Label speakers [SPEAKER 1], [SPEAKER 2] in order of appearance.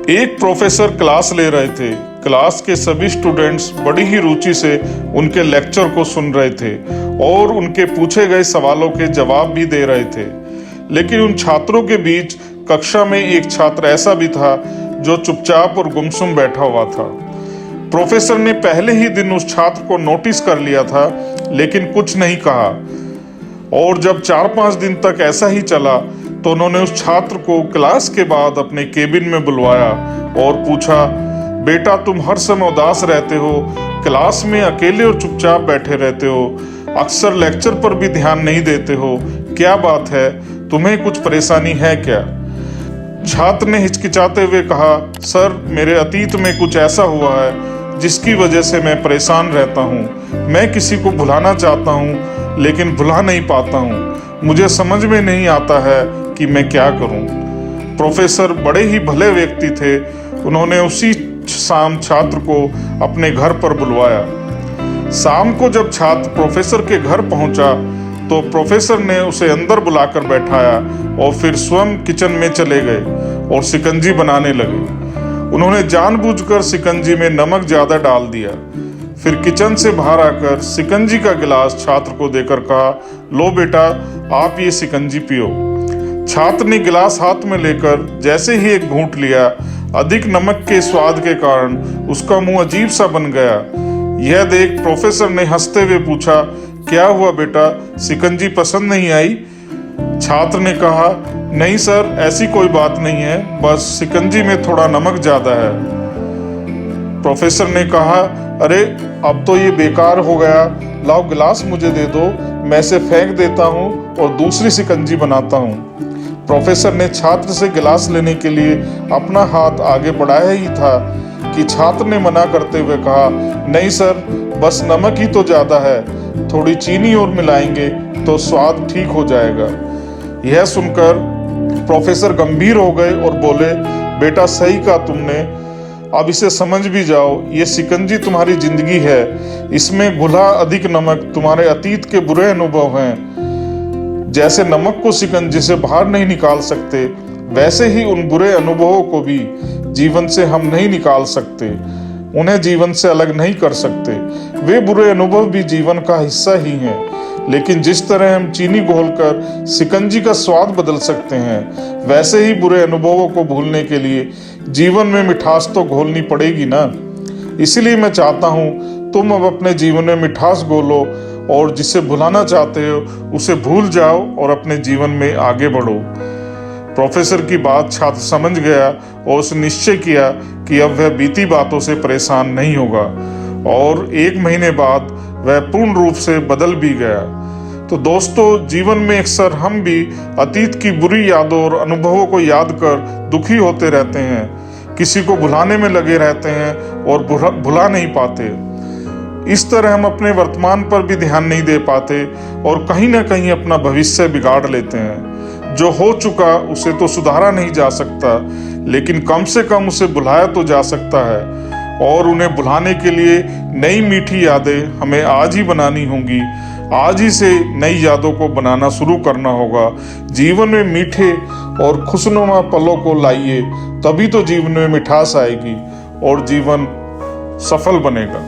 [SPEAKER 1] एक professor class ले रहे थे। क्लास के सभी स्टूडेंट्स बड़ी ही रुचि से उनके लेक्चर को सुन रहे थे और उनके पूछे गए सवालों के जवाब भी दे रहे थे। लेकिन उन छात्रों के बीच कक्षा में एक छात्र ऐसा भी था जो चुपचाप और गुमसुम बैठा हुआ था। प्रोफेसर ने पहले ही दिन उस छात्र को नोटिस कर लिया था, लेकिन कुछ नहीं कहा। और जब 4-5 दिन तक ऐसा ही चला तो उन्होंने उस छात्र को क्लास के बाद अपने केबिन में बुलवाया और पूछा, बेटा तुम हर समय उदास रहते हो, क्लास में अकेले और चुपचाप बैठे रहते हो, अक्सर लेक्चर पर भी ध्यान नहीं देते हो, क्या बात है, तुम्हें कुछ परेशानी है क्या? छात्र ने हिचकिचाते हुए कहा, सर मेरे अतीत में कुछ ऐसा हुआ है जिसकी वजह से मैं परेशान रहता हूँ। मैं किसी को भुलाना चाहता हूँ लेकिन भुला नहीं पाता हूँ। मुझे समझ में नहीं आता है कि मैं क्या करूं। प्रोफेसर बड़े ही भले व्यक्ति थे। उन्होंने उसी शाम छात्र को अपने घर पर बुलवाया। शाम को जब छात्र प्रोफेसर के घर पहुंचा तो प्रोफेसर ने उसे अंदर बुलाकर बैठाया और फिर स्वयं किचन में चले गए और शिकंजी बनाने लगे। उन्होंने जानबूझकर शिकंजी में नमक ज्यादा डाल दिया। फिर किचन से बाहर आकर शिकंजी का गिलास छात्र को देकर कहा, लो बेटा आप ये शिकंजी पियो। छात्र ने गिलास हाथ में लेकर जैसे ही एक घूंट लिया, अधिक नमक के स्वाद के कारण उसका मुंह अजीब सा बन गया। यह देख प्रोफेसर ने हंसते हुए पूछा, क्या हुआ बेटा, शिकंजी पसंद नहीं आई? छात्र ने कहा, नहीं सर ऐसी कोई बात नहीं है, बस शिकंजी में थोड़ा नमक ज्यादा है। प्रोफेसर ने कहा, अरे अब तो ये बेकार हो गया, लाओ गिलास मुझे दे दो, मैं इसे फेंक देता हूँ और दूसरी शिकंजी बनाता हूँ। प्रोफेसर ने छात्र से गिलास लेने के लिए अपना हाथ आगे बढ़ाया ही था कि छात्र ने मना करते हुए कहा, नहीं सर बस नमक ही तो ज्यादा है, थोड़ी चीनी और मिलाएंगे तो स्वाद ठीक हो जाएगा। यह सुनकर प्रोफेसर गंभीर हो गए और बोले, बेटा सही कहा तुमने, अब इसे समझ भी जाओ, ये शिकंजी तुम्हारी जिंदगी है, इसमें घुला अधिक नमक तुम्हारे अतीत के बुरे अनुभव हैं। जैसे नमक को शिकंजी से बाहर नहीं निकाल सकते, वैसे ही उन बुरे अनुभवों को भी जीवन से हम नहीं निकाल सकते, उन्हें जीवन से अलग नहीं कर सकते। वे बुरे अनुभव भी जीवन का हिस्सा ही हैं। लेकिन जिस तरह हम चीनी घोलकर शिकंजी का स्वाद बदल सकते हैं, वैसे ही बुरे अनुभवों को भूलने के लिए जीवन में मिठास तो घोलनी पड़ेगी ना। इसीलिए मैं चाहता हूँ तुम अब अपने जीवन में मिठास घोलो और जिसे भुलाना चाहते हो उसे भूल जाओ और अपने जीवन में आगे बढ़ो। प्रोफेसर की बात छात्र समझ गया और उसने निश्चय किया कि अब वह बीती बातों से परेशान नहीं होगा और 1 महीने बाद वह पूर्ण रूप से बदल भी गया। तो दोस्तों, जीवन में अक्सर हम भी अतीत की बुरी यादों और अनुभवों को याद कर दुखी होते रहते हैं, किसी को भुलाने में लगे रहते हैं और भुला नहीं पाते। इस तरह हम अपने वर्तमान पर भी ध्यान नहीं दे पाते और कहीं ना कहीं अपना भविष्य बिगाड़ लेते हैं। जो हो चुका उसे तो सुधारा नहीं जा सकता, लेकिन कम से कम उसे भुलाया तो जा सकता है। और उन्हें भुलाने के लिए नई मीठी यादें हमें आज ही बनानी होंगी। आज ही से नई यादों को बनाना शुरू करना होगा। जीवन में मीठे और खुशनुमा पलों को लाइए, तभी तो जीवन में मिठास आएगी और जीवन सफल बनेगा।